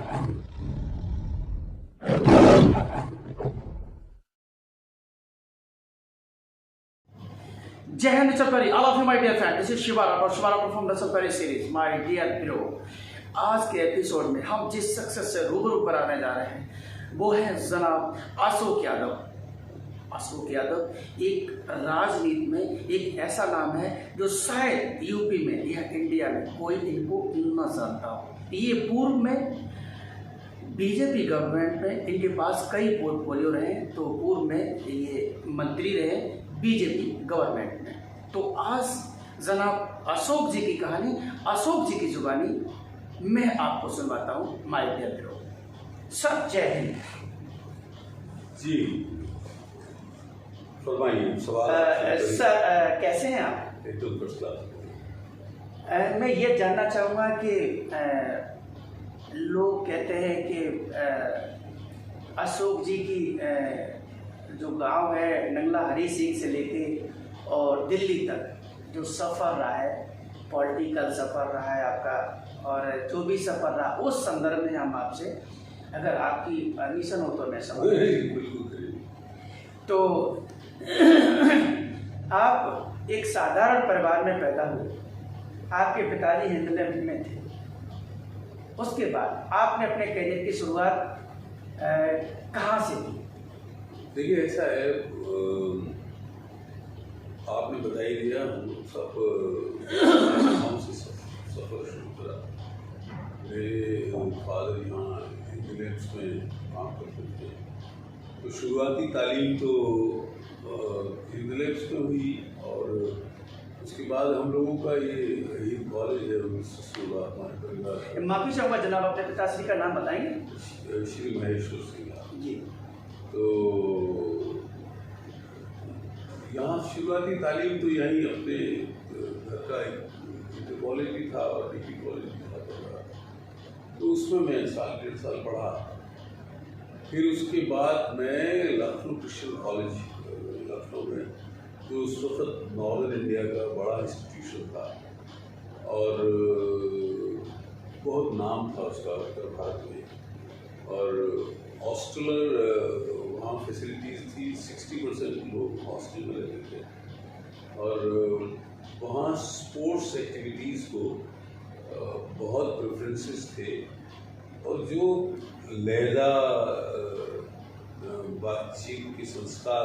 Jai Hind Chapari, all of you my dear friends, this is Shiva Rathore from the Chapari series, my dear bro. आज के episode में हम जिस success से रूबरू कराने जा रहे हैं वो है जनाब अशोक यादव। अशोक यादव एक राजनीति में एक ऐसा नाम है जो शायद यूपी में या इंडिया में कोई इनको न जानता हो। ये पूर्व में बीजेपी गवर्नमेंट में इनके पास कई पोर्टफोलियो रहे, तो पूर्व में ये मंत्री रहे बीजेपी गवर्नमेंट में। तो आज जनाब अशोक जी की कहानी, अशोक जी की जुबानी मैं आपको सुनवाता हूँ माय डियर ब्रो। सर जय हिंद जी, फरमाइए सवाल। सर कैसे हैं आप? एकदम फर्स्ट क्लास। मैं ये जानना चाहूँगा कि लोग कहते हैं कि अशोक जी की जो गांव है नंगला हरी सिंह से लेके और दिल्ली तक जो सफ़र रहा है, पॉलिटिकल सफ़र रहा है आपका, और जो भी सफ़र रहा उस संदर्भ में हम आपसे, अगर आपकी परमिशन हो तो मैं सवाल। तो आप एक साधारण परिवार में पैदा हुए, आपके पिताजी हिंदलैंड में थे। उसके बाद आपने अपने करियर की शुरुआत कहाँ से की? देखिए ऐसा है, आपने बता ही दिया, हम सब गाँव से सफ़र शुरू करा। मेरे फादर यहाँ इंग्लैंड में काम करते थे, तो शुरुआती तालीम तो इंग्लैंड में हुई, और उसके बाद हम लोगों का ये कॉलेज है 1916 हमारे परिवार। माफी चाहूँगा जनाब, अपने पिताश्री का नाम बताएंगे? श्री महेश्वर सिंह जी। तो यहाँ शुरुआती तालीम तो यहीं अपने घर का इंटर कॉलेज भी था और डिग्री कॉलेज भी था, तो उसमें मैं साल 1.5 साल पढ़ा। फिर उसके बाद मैं लखनऊ क्रिश्चियन कॉलेज लखनऊ में, जो उस वक्त नॉर्दर्न इंडिया का बड़ा इंस्टीट्यूशन था और बहुत नाम था उसका उत्तर भारत में, और हॉस्टलर वहाँ फैसिलिटीज़ थी, 60% लोग हॉस्टल में रहते थे, और वहाँ स्पोर्ट्स एक्टिविटीज़ को बहुत प्रेफरेंसेस थे, और जो लहजा बातचीत के संस्कार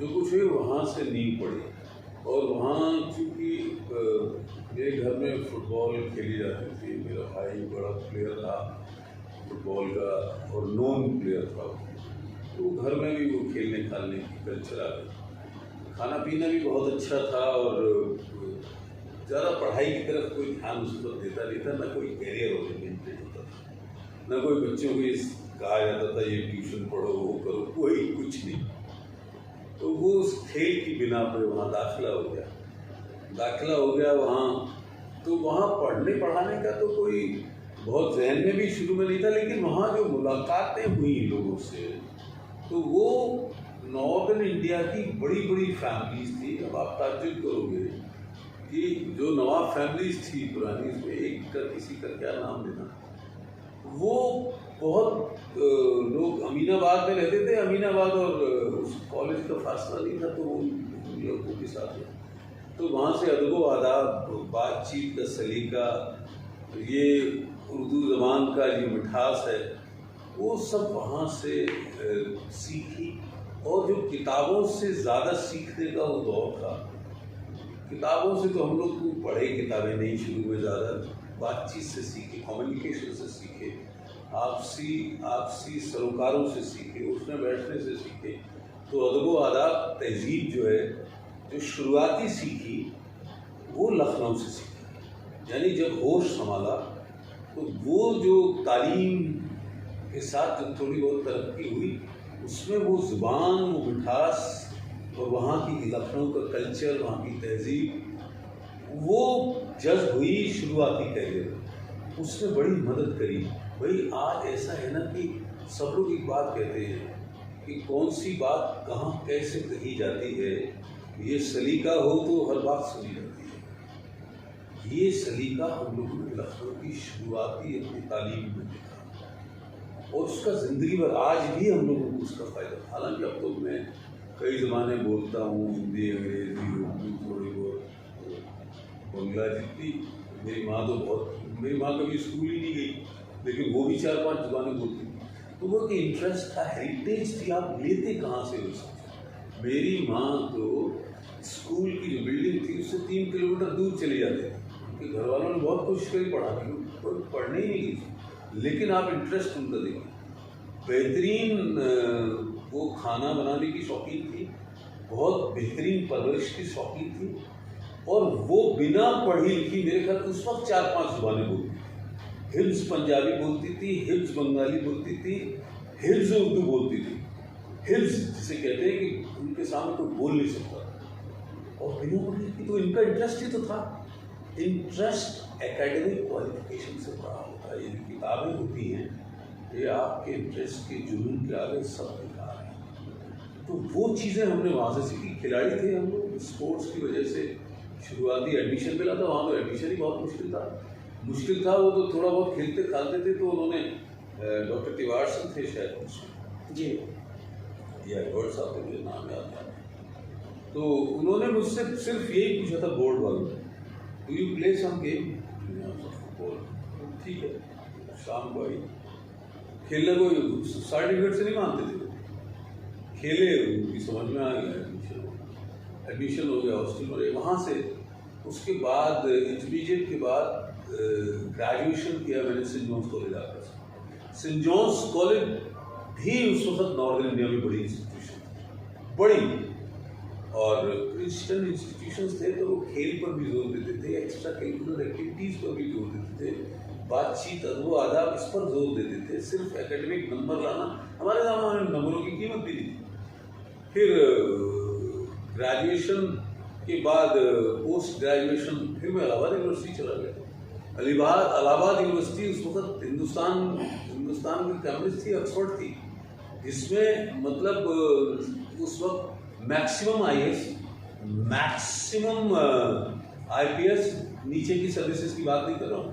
जो कुछ है वहाँ से नींव पड़ी। और वहाँ चूँकि मेरे घर में फुटबॉल खेली जाती थी, मेरा भाई बड़ा प्लेयर था फुटबॉल का और नॉन प्लेयर था, तो घर में भी वो खेलने खालने की कल्चर आ गई। खाना पीना भी बहुत अच्छा था, और ज़्यादा पढ़ाई की तरफ कोई ध्यान उस पर देता नहीं था, ना कोई कैरियर ओरिएंटेड होता था, ना कोई बच्चों को कहा जाता था ये ट्यूशन पढ़ो वो करो, कोई कुछ नहीं। तो वो उस खेल की बिना पर वहाँ दाखिला हो गया वहाँ। तो वहाँ पढ़ने पढ़ाने का तो कोई बहुत जहन में भी शुरू में नहीं था, लेकिन वहाँ जो मुलाकातें हुई लोगों से, तो वो नॉर्दर्न इंडिया की बड़ी बड़ी फैमिलीज थी। अब आप ताज्जुब करोगे कि जो नवाब फैमिलीज थी पुरानी, इसमें एक का किसी का क्या नाम लेना, वो बहुत लोग अमीनाबाद में रहते थे। अमीनाबाद और उस कॉलेज का फासला नहीं था, तो उन लोगों के साथ तो वहाँ से अदब आदाब, बातचीत का सलीका, ये उर्दू ज़बान का जो मिठास है, वो सब वहाँ से सीखी। और जो किताबों से ज़्यादा सीखने का वो दौर था, किताबों से तो हम लोग को पढ़े किताबें नहीं, शुरू में ज़्यादा बातचीत से सीखे, कम्युनिकेशन से सीखे, आपसी सरोकारों से सीखे, उसमें बैठने से सीखे। तो अदब आदाब तहजीब जो है, जो शुरुआती सीखी वो लखनऊ से सीखी। यानी जब होश संभाला तो वो जो तालीम के साथ जो थोड़ी बहुत तरक्की हुई, उसमें वो ज़ुबान, वो मिठास, और वहाँ की लखनऊ का कल्चर, वहाँ की तहजीब, वो जज्ब हुई शुरुआती करियर, उसने बड़ी मदद करी। भाई आज ऐसा है ना कि सब लोग एक बात कहते हैं कि कौन सी बात कहाँ कैसे कही जाती है, ये सलीका हो तो हर बात सुनी जाती है। ये सलीका हम लोगों ने लखनऊ की शुरुआती अपनी तालीम में देखा और उसका ज़िंदगी भर आज भी हम लोगों को उसका फ़ायदा। हालांकि अब तो मैं कई ज़माने बोलता हूँ, हिंदी, अंग्रेज़ी, उर्दू, थोड़ी बहुत बंगला, जितनी मेरी माँ तो बहुत, मेरी माँ कभी स्कूल ही नहीं गई, लेकिन वो भी 4-5 ज़ुबानें बोलती थी। तो वो कि इंटरेस्ट था, हेरिटेज थी, आप लेते कहाँ से हो सब। मेरी माँ तो स्कूल की जो बिल्डिंग थी उससे 3 किलोमीटर दूर चले जाते थे, क्योंकि घर वालों ने बहुत कोशिश करी पढ़ाने की, पर पढ़ने ही नहीं की। लेकिन आप इंटरेस्ट उनका देखिए, बेहतरीन वो खाना बनाने की शौकीन थी, बहुत बेहतरीन परवरिश की शौकीन थी, और वो बिना पढ़ी लिखी मेरे ख्याल उस वक्त 4-5 ज़ुबानें बोलती थी। हिब्स पंजाबी बोलती थी, हिब्स बंगाली बोलती थी, हिब्स उर्दू बोलती थी। हिब्स जिसे कहते हैं कि उनके सामने कोई बोल नहीं सकता, और बिना पढ़ी लिखी, तो इनका इंटरेस्ट ही तो था। इंटरेस्ट एकेडमिक क्वालिफिकेशन से बड़ा होता है। ये जो किताबें होती हैं ये आपके इंटरेस्ट के जुनून के आगे सब बेकार है। तो वो चीज़ें हमने वहाँ से सीखी। खिलाड़ी थे हम लोग, स्पोर्ट्स की वजह से शुरुआती एडमिशन मिला था, वहाँ तो एडमिशन ही बहुत मुश्किल था। वो तो थोड़ा बहुत खेलते खालते थे, तो उन्होंने डॉक्टर तिवाड़ सिंह थे शायद उसमें जी, या एडवर्ड साहब थे, मुझे नाम याद नहीं, तो उन्होंने मुझसे सिर्फ यही पूछा था बोर्ड वालों, do you play some game football? ठीक है, शाम को आई खेलने को, सर्टिफिकेट से नहीं मानते थे, खेले, उनकी समझ में आ गया, एडमिशन हो गया, हॉस्टल में रहे। वहाँ से उसके बाद इंटरमीडिएट के बाद ग्रेजुएशन किया मैंने सेंट जॉन्स कॉलेज आकर से। सेंट जॉन्स कॉलेज भी उस वक्त नॉर्दर्न इंडिया में बड़ी इंस्टीट्यूशन, बड़ी, और क्रिश्चियन इंस्टीट्यूशंस थे, तो वो खेल पर भी जोर देते थे, एक्स्ट्रा करिकुलर एक्टिविटीज़ पर भी जोर देते थे, बातचीत, अदब आदाब, इस पर जोर देते थे। सिर्फ एकेडमिक नंबर लाना, हमारे ज़माने में नंबरों की कीमत भी नहीं थी। फिर ग्रेजुएशन के बाद पोस्ट ग्रेजुएशन फिर मैं इलाहाबाद यूनिवर्सिटी चला गया। इलाहाबाद यूनिवर्सिटी उस वक्त हिंदुस्तान की कैम्ब्रिज थी, ऑक्सफोर्ड थी, जिसमें मतलब उस वक्त मैक्सिमम IAS, मैक्सिमम IPS, नीचे की सर्विसेज की बात नहीं कर रहा हूँ,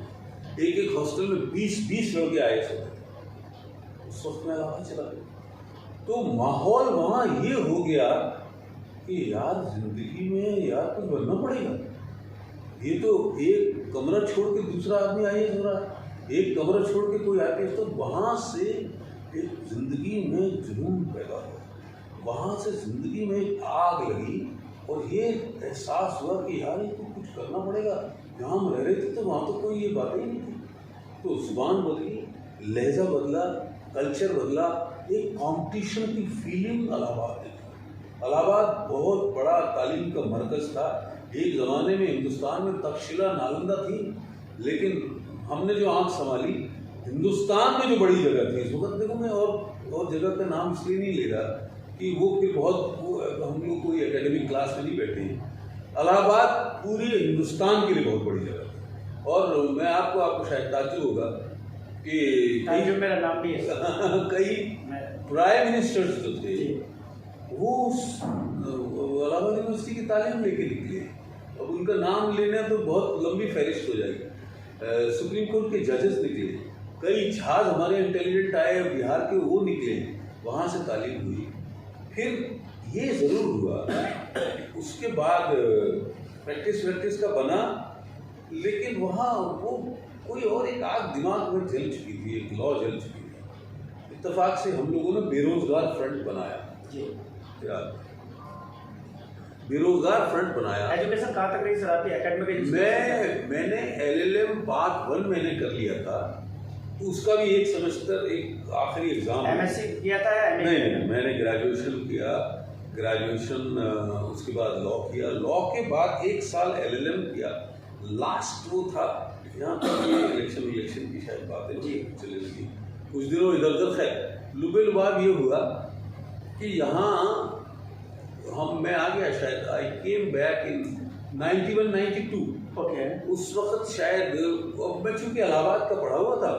एक हॉस्टल में 20 लड़के IAS होते थे। उस वक्त मैं इलाहाबाद चला गया, तो माहौल वहाँ ये हो गया कि यार जिंदगी में यार कुछ बनना पड़ेगा। ये तो एक कमरा छोड़ के दूसरा आदमी IAS हो रहा है, एक कमरा छोड़ के कोई IPS, तो वहाँ से एक जिंदगी में जुनून पैदा हुआ, वहाँ से जिंदगी में एक आग लगी, और ये एहसास हुआ कि यार ये तो कुछ करना पड़ेगा। जहाँ हम रह रहे थे तो वहाँ तो कोई ये बातें ही नहीं थी। तो जुबान बदली, लहजा बदला, कल्चर बदला, एक कंपटीशन की फीलिंग इलाहाबाद ने। इलाहाबाद बहुत बड़ा तालीम का मरकज़ था। एक ज़माने में हिंदुस्तान में तक्षशिला, नालंदा थी, लेकिन हमने जो आँख संभाली, हिंदुस्तान में जो बड़ी जगह थी इस वक्त, देखो मैं और जगह का नाम इसलिए नहीं ले रहा कि वो फिर बहुत हम लोग कोई एकेडमिक क्लास में नहीं बैठे हैं। इलाहाबाद पूरी हिंदुस्तान के लिए बहुत बड़ी जगह थी। और मैं आपको शायद ताज्जुब होगा कि मेरा नाम भी है कई प्राइम मिनिस्टर्स जो थे वो इलाहाबाद यूनिवर्सिटी की तालीम लेके निकले। अब उनका नाम लेना तो बहुत लंबी फहरिस्त हो जाएगी। सुप्रीम कोर्ट के जजेस निकले, कई जहाज हमारे इंटेलिजेंट आए बिहार के, वो निकले, वहाँ से तालीम हुई। फिर ये ज़रूर हुआ, उसके बाद प्रैक्टिस का बना, लेकिन वहाँ वो कोई और एक आग दिमाग में जल चुकी थी, एक लौ जल चुकी थी। इत्तेफाक से हम लोगों ने बेरोजगार फ्रंट बनाया जी, बेरोजगार फ्रंट बनाया। एजुकेशन कहाँ तक रही सर आपकी एकेडमिक? मैंने LLM पार्ट 1 मैंने कर लिया था, तो उसका भी एक सेमेस्टर, एक आखिरी एग्जाम। MSc किया था या नहीं, मैंने ग्रेजुएशन किया, उसके बाद लॉ किया, लॉ के बाद 1 साल LLM किया। लास्ट वो था यहाँ पर ये इलेक्शन की शायद बातें चलने लगी कुछ दिनों इधर उधर। खैर लुबेलुबाब ये हुआ कि यहाँ मैं आ गया, शायद आई केम बैक इन 91-92। ओके। उस वक्त शायद, अब मैं चूँकि इलाहाबाद का पढ़ा हुआ था,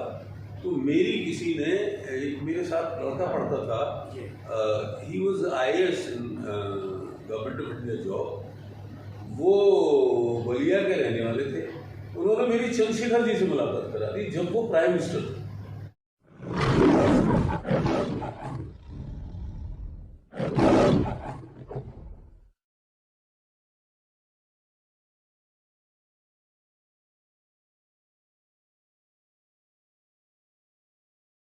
तो मेरी किसी ने, एक मेरे साथ लड़का पढ़ता था, he was IAS in government of India job, वो बलिया के रहने वाले थे, उन्होंने मेरी चंद्रशेखर जी से मुलाकात करा दी जब वो प्राइम मिनिस्टर थे।